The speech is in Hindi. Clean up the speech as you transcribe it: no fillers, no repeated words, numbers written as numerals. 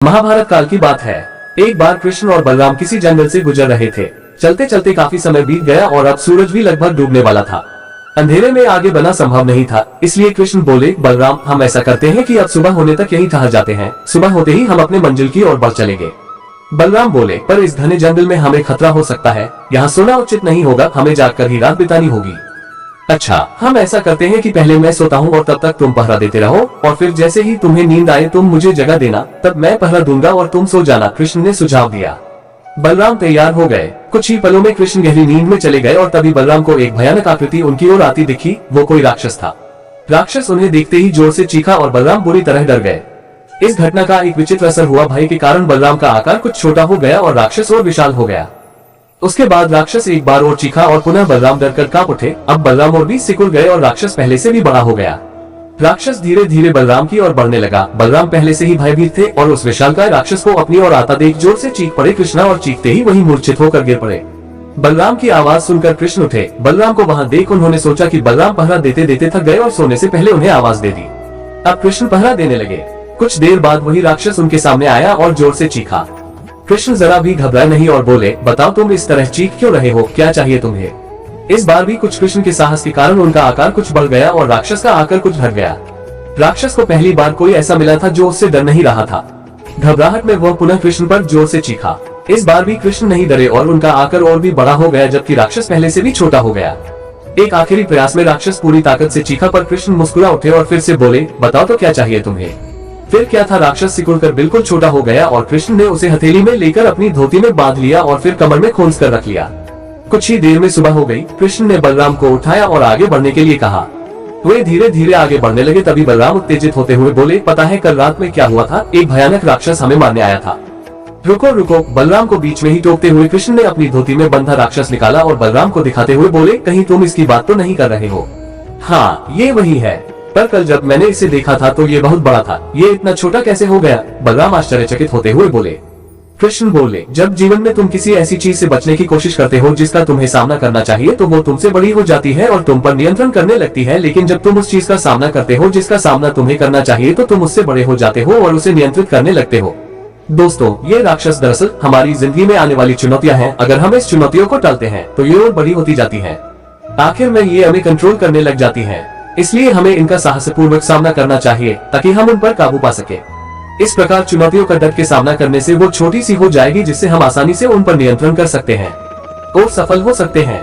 महाभारत काल की बात है। एक बार कृष्ण और बलराम किसी जंगल से गुजर रहे थे। चलते चलते काफी समय बीत गया और अब सूरज भी लगभग डूबने वाला था। अंधेरे में आगे बढ़ना संभव नहीं था, इसलिए कृष्ण बोले, बलराम हम ऐसा करते हैं कि अब सुबह होने तक यहीं ठहर जाते हैं, सुबह होते ही हम अपने मंजिल की ओर बढ़ चलेंगे। बलराम बोले, पर इस घने जंगल में हमें खतरा हो सकता है, यहाँ सोना उचित नहीं होगा, हमें जागकर ही रात बितानी होगी। अच्छा, हम ऐसा करते हैं कि पहले मैं सोता हूँ और तब तक तुम पहरा देते रहो, और फिर जैसे ही तुम्हें नींद आए तुम मुझे जगा देना, तब मैं पहरा दूंगा और तुम सो जाना, कृष्ण ने सुझाव दिया। बलराम तैयार हो गए। कुछ ही पलों में कृष्ण गहरी नींद में चले गए और तभी बलराम को एक भयानक आकृति उनकी ओर आती दिखी। वो कोई राक्षस था। राक्षस उन्हें देखते ही जोर से चीखा और बलराम बुरी तरह डर गए। इस घटना का एक विचित्र असर हुआ। भय के कारण बलराम का आकार कुछ छोटा हो गया और राक्षस और विशाल हो गया। उसके बाद राक्षस एक बार और चीखा और पुनः बलराम डरकर कांप उठे। अब बलराम और भी सिकुड़ गए और राक्षस पहले से भी बड़ा हो गया। राक्षस धीरे धीरे बलराम की ओर बढ़ने लगा। बलराम पहले से ही भयभीत थे और उस विशालकाय राक्षस को अपनी ओर आता देख जोर से चीख पड़े कृष्णा, और चीखते ही वही मूर्छित होकर गिर पड़े। बलराम की आवाज सुनकर कृष्ण उठे। बलराम को वहां देख उन्होंने सोचा कि बलराम पहरा देते देते थक गए और सोने से पहले उन्हें आवाज दे दी। अब कृष्ण पहरा देने लगे। कुछ देर बाद वही राक्षस उनके सामने आया और जोर से चीखा। कृष्ण जरा भी घबराए नहीं और बोले, बताओ तुम इस तरह चीख क्यों रहे हो, क्या चाहिए तुम्हें? इस बार भी कुछ कृष्ण के साहस के कारण उनका आकार कुछ बढ़ गया और राक्षस का आकार कुछ घट गया। राक्षस को पहली बार कोई ऐसा मिला था जो उससे डर नहीं रहा था। घबराहट में वह पुनः कृष्ण पर जोर से चीखा। इस बार भी कृष्ण नहीं डरे और उनका आकार और भी बड़ा हो गया, जबकि राक्षस पहले से भी छोटा हो गया। एक आखिरी प्रयास में राक्षस पूरी ताकत से चीखा, पर कृष्ण मुस्कुरा उठे और फिर से बोले, बताओ तो क्या चाहिए तुम्हें? फिर क्या था, राक्षस सिकुड़कर बिल्कुल छोटा हो गया और कृष्ण ने उसे हथेली में लेकर अपनी धोती में बांध लिया और फिर कमर में खोंस कर रख लिया। कुछ ही देर में सुबह हो गई। कृष्ण ने बलराम को उठाया और आगे बढ़ने के लिए कहा। वे धीरे धीरे आगे बढ़ने लगे। तभी बलराम उत्तेजित होते हुए बोले, पता है कल रात में क्या हुआ था? एक भयानक राक्षस हमें मारने आया था। रुको रुको, बलराम को बीच में ही टोकते हुए कृष्ण ने अपनी धोती में बंधा राक्षस निकाला और बलराम को दिखाते हुए बोले, कहीं तुम इसकी बात तो नहीं कर रहे हो? हाँ, ये वही है, पर कल जब मैंने इसे देखा था तो ये बहुत बड़ा था, ये इतना छोटा कैसे हो गया? बलराम आश्चर्यचकित होते हुए बोले। कृष्ण बोले, जब जीवन में तुम किसी ऐसी चीज से बचने की कोशिश करते हो जिसका तुम्हें सामना करना चाहिए, तो वो तुमसे बड़ी हो जाती है और तुम पर नियंत्रण करने लगती है। लेकिन जब तुम उस चीज का सामना करते हो जिसका सामना तुम्हें करना चाहिए, तो तुम उससे बड़े हो जाते हो और उसे नियंत्रित करने लगते हो। दोस्तों, ये राक्षस दरअसल हमारी जिंदगी में आने वाली चुनौतियां हैं। अगर हम इस चुनौतियों को टालते हैं तो ये और बड़ी होती जाती है। आखिर में ये हमें कंट्रोल करने लग जाती है। इसलिए हमें इनका साहसपूर्वक सामना करना चाहिए ताकि हम उन पर काबू पा सके। इस प्रकार चुनौतियों का डट के सामना करने से वो छोटी सी हो जाएगी, जिससे हम आसानी से उन पर नियंत्रण कर सकते हैं और सफल हो सकते हैं।